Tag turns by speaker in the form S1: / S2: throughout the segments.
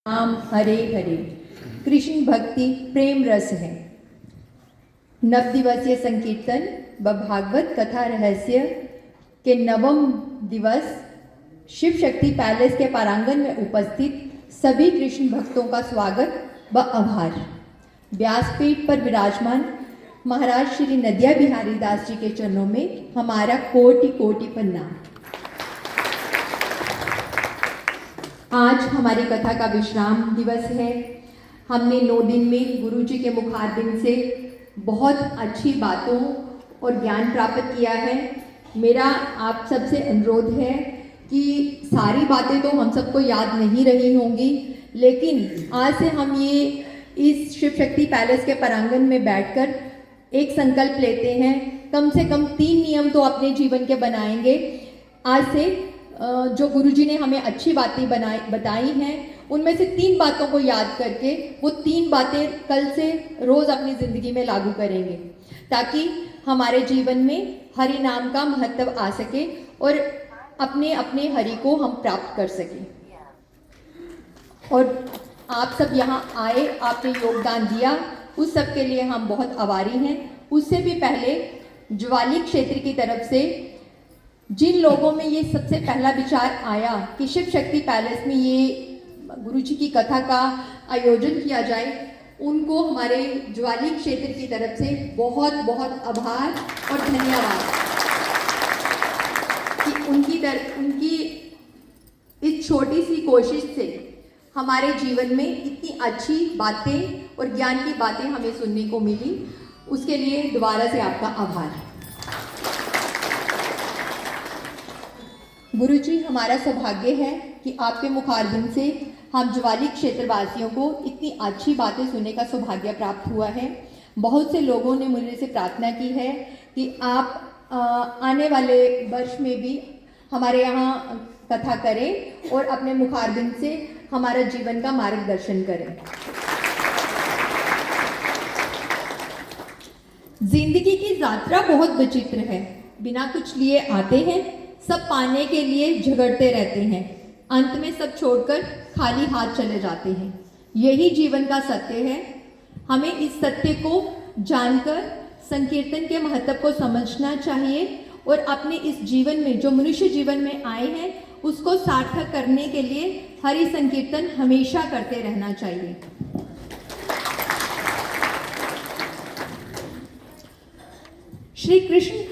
S1: राम हरे हरे। कृष्ण भक्ति प्रेम रस है। नव दिवसीय संकीर्तन व भागवत कथा रहस्य के नवम दिवस शिव शक्ति पैलेस के परांगण में उपस्थित सभी कृष्ण भक्तों का स्वागत व आभार। व्यासपीठ पर विराजमान महाराज श्री नदिया बिहारी दास जी के चरणों में हमारा कोटि कोटि प्रणाम। आज हमारी कथा का विश्राम दिवस है। हमने 9 दिन में गुरु जी के मुखारबिंद से बहुत अच्छी बातों और ज्ञान प्राप्त किया है। मेरा आप सबसे अनुरोध है कि सारी बातें तो हम सबको याद नहीं रही होंगी, लेकिन आज से हम ये इस शिव शक्ति पैलेस के परांगण में बैठकर एक संकल्प लेते हैं, कम से कम 3 नियम तो अपने जीवन के बनाएंगे। आज से जो गुरुजी ने हमें अच्छी बातें बताई हैं, उनमें से 3 बातों को याद करके वो 3 बातें कल से रोज़ अपनी ज़िंदगी में लागू करेंगे, ताकि हमारे जीवन में हरि नाम का महत्व आ सके और अपने अपने हरि को हम प्राप्त कर सकें। और आप सब यहाँ आए, आपने योगदान दिया, उस सब के लिए हम बहुत आभारी हैं। उससे भी पहले ज्वाली क्षेत्र की तरफ से जिन लोगों में ये सबसे पहला विचार आया कि शिव शक्ति पैलेस में ये गुरुजी की कथा का आयोजन किया जाए, उनको हमारे ज्वाली क्षेत्र की तरफ से बहुत बहुत आभार और धन्यवाद कि उनकी इस छोटी सी कोशिश से हमारे जीवन में इतनी अच्छी बातें और ज्ञान की बातें हमें सुनने को मिली। उसके लिए दोबारा से आपका आभार। गुरुजी, हमारा सौभाग्य है कि आपके मुखारबिंद से हम ज्वाली क्षेत्रवासियों को इतनी अच्छी बातें सुनने का सौभाग्य प्राप्त हुआ है। बहुत से लोगों ने मुझे से प्रार्थना की है कि आप आने वाले वर्ष में भी हमारे यहाँ कथा करें और अपने मुखारबिंद से हमारा जीवन का मार्गदर्शन करें। जिंदगी की यात्रा बहुत विचित्र है। बिना कुछ लिए आते हैं, सब पाने के लिए झगड़ते रहते हैं, अंत में सब छोड़कर खाली हाथ चले जाते हैं। यही जीवन का सत्य है। हमें इस सत्य को जानकर संकीर्तन के महत्व को समझना चाहिए और अपने इस जीवन में, जो मनुष्य जीवन में आए हैं, उसको सार्थक करने के लिए हरि संकीर्तन हमेशा करते रहना चाहिए। श्री कृष्ण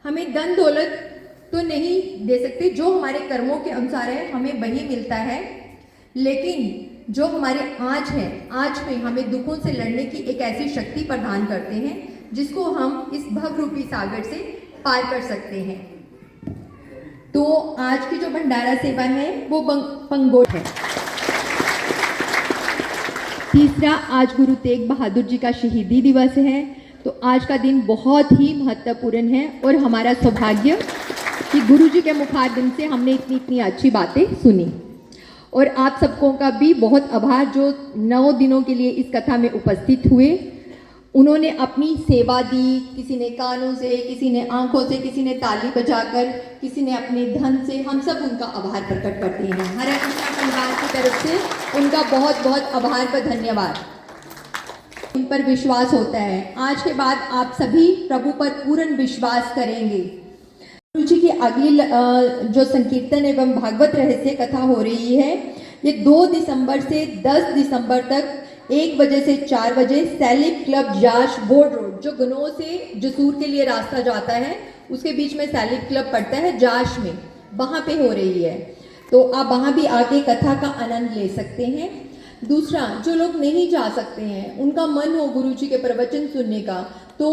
S1: हमें धन दौलत तो नहीं दे सकते, जो हमारे कर्मों के अनुसार है हमें वही मिलता है, लेकिन जो हमारे आज है, आज में हमें दुखों से लड़ने की एक ऐसी शक्ति प्रदान करते हैं जिसको हम इस भवरूपी सागर से पार कर सकते हैं। तो आज की जो भंडारा सेवा है वो पंगोट है। तीसरा, आज गुरु तेग बहादुर जी का शहीदी दिवस है, तो आज का दिन बहुत ही महत्वपूर्ण है और हमारा सौभाग्य कि गुरु जी के मुखारबिंद से हमने इतनी अच्छी बातें सुनी। और आप सबको का भी बहुत आभार जो 9 दिनों के लिए इस कथा में उपस्थित हुए। उन्होंने अपनी सेवा दी, किसी ने कानों से, किसी ने आंखों से, किसी ने ताली बजाकर, किसी ने अपने धन से। हम सब उनका आभार प्रकट करते हैं। हरे कृष्ण परिवार की तरफ से उनका बहुत बहुत आभार व धन्यवाद। उन पर विश्वास होता है। आज के बाद आप सभी प्रभु पर पूर्ण विश्वास करेंगे। गुरु जी की अगली जो संकीर्तन एवं भागवत रहस्य कथा हो रही है, ये 2 दिसंबर से 10 दिसंबर तक 1 बजे से 4 बजे सैलिक क्लब जाश बोर्ड रोड, जो गनों से जसूर के लिए रास्ता जाता है, उसके बीच में सैलिक क्लब पड़ता है जाश में, वहाँ पे हो रही है। तो आप वहाँ भी आके कथा का आनंद ले सकते हैं। दूसरा, जो लोग नहीं जा सकते हैं, उनका मन हो गुरु जी के प्रवचन सुनने का, तो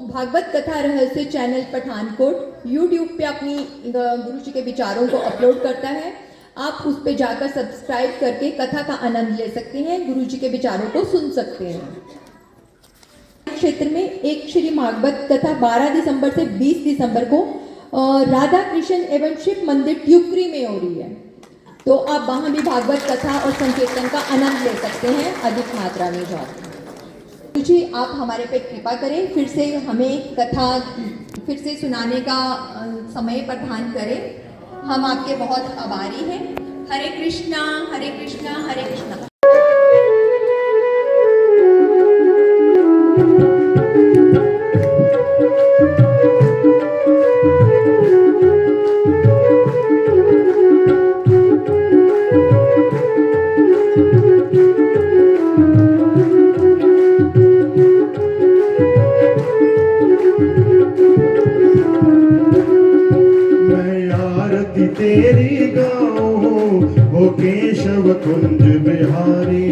S1: भागवत कथा रहस्य चैनल पठानकोट यूट्यूब पे अपनी गुरु जी के विचारों को अपलोड करता है। आप उस पे जाकर सब्सक्राइब करके कथा का आनंद ले सकते हैं, गुरु जी के विचारों को सुन सकते हैं। क्षेत्र में एक श्री भागवत कथा 12 दिसंबर से 20 दिसंबर को राधा कृष्ण एवं शिव मंदिर ट्यूकरी में हो रही है, तो आप वहाँ भी भागवत कथा और संकीर्तन का आनंद ले सकते हैं अधिक मात्रा में जाकर। जी, आप हमारे पे कृपा करें, फिर से हमें कथा फिर से सुनाने का समय प्रदान करें। हम आपके बहुत आभारी हैं। हरे कृष्णा हरे कृष्णा हरे कृष्णा।
S2: तेरी गाऊं ओ केशव कुंज बिहारी,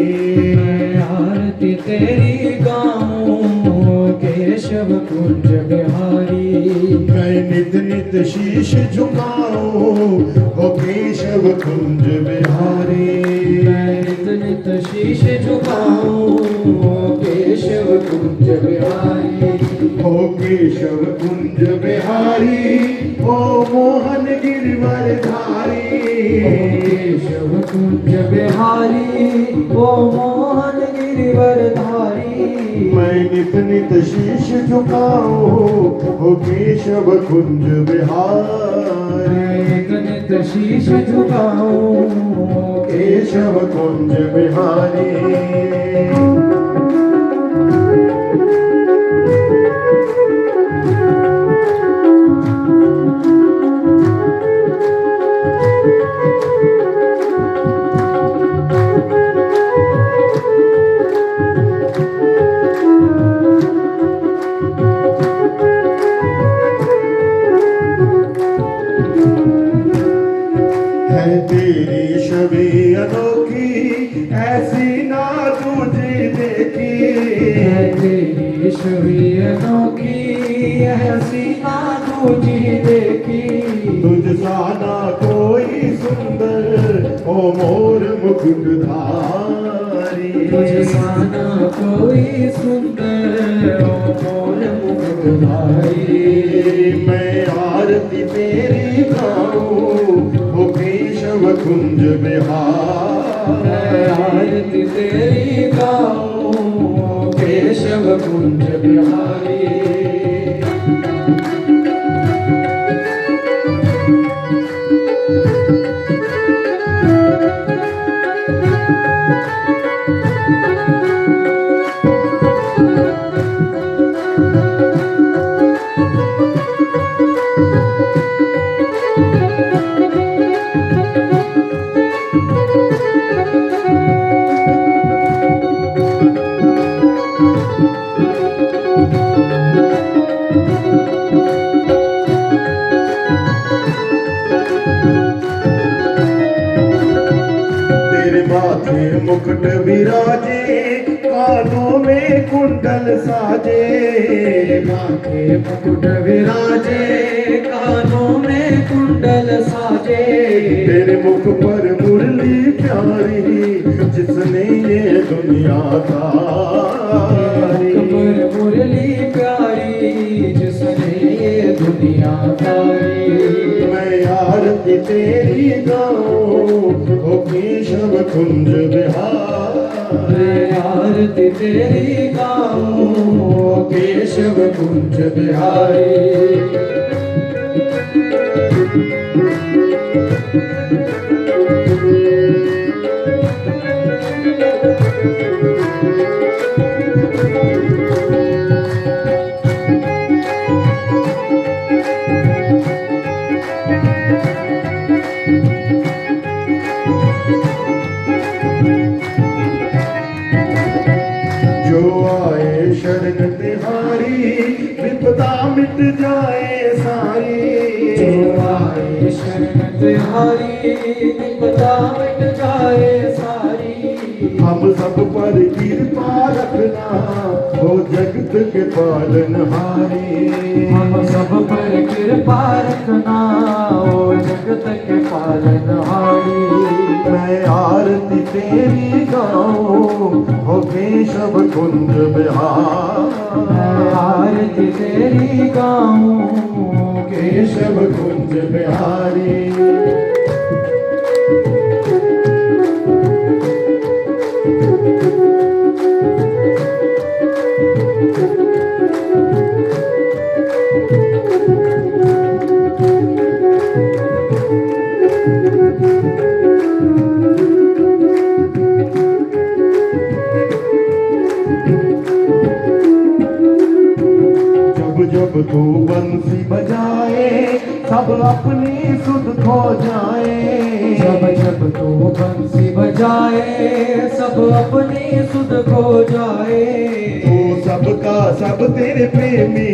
S3: आरती तेरी गाऊं केशव कुंज बिहारी।
S2: मैं नित नित शीश झुकाऊं ओ केशव कुंज बिहारी,
S3: मैं नित नित शीश झुकाऊं केशव कुंज बिहारी।
S2: ओ केशव कुंज बिहारी ओ मोहन गिरवरधारी,
S3: केशव कुंज बिहारी ओ मोहन गिरवरधारी।
S2: मैं नित नित शीश झुकाऊं ओ केशव कुंज बिहारी,
S3: नित नित शीश झुकाऊं
S2: केशव कुंज बिहारी। है तेरी छवि अनोखी ऐसी ना तुझे देखी,
S3: है तेरी छवि अनोखी ऐसी ना तुझे देखी।
S2: तुझ सा ना कोई सुंदर ओ मोर मुकुटधारी,
S3: तुझ सा ना कोई सुंदर ओ मोर मुकुटधारी।
S2: मैं आरती तेरी गाऊं ओ केशव कुंज बिहारी,
S3: आरती तेरी गाऊं केशव कुंज बिहारी।
S2: तेरे माथे मुकुट विराजे कानों में कुंडल साजे,
S3: माथे मुकुट विराजे कानों में कुंडल साजे।
S2: तेरे मुख पर मुरली प्यारी जिसने ये दुनिया तारी,
S3: मुख पर मुरली प्यारी जिसने ये दुनिया तारी।
S2: मैं आरती तेरी गाऊं ओ केशव कुंज बिहारी,
S3: आरती तेरी गाऊं केशव कुंज बिहारी।
S2: जो आए शरण तिहारी विपदा मिट जाए सारी,
S3: जो आए शरण तिहारी विपदा मिट जाए सारी।
S2: हम सब पर कृपा रखना हो जगत के पालनहारी,
S3: हम सब पर कृपा रखना ओ जगत के पालनहारी।
S2: मैं आरती तेरी गाऊं हो केशव कुंज बिहारी,
S3: आरती तेरी गाऊं
S2: केशव कुंज बिहारी। तू बंसी बजाए सब अपनी सुध खो जाए
S3: जब जब तू बंसी बजाए सब अपनी सुध खो जाए
S2: तू सबका सब तेरे प्रेमी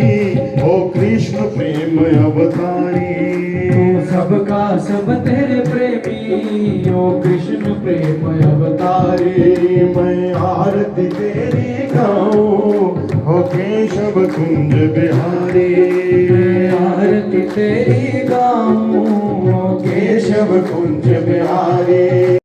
S2: ओ कृष्ण प्रेम अवतारी
S3: तू सबका सब तेरे प्रेमी ओ कृष्ण प्रेम अवतारी
S2: मैं आरती तेरी गाऊं हो केशव कुंज बिहारी
S3: आरती तेरी गाऊं
S2: केशव कुंज बिहारी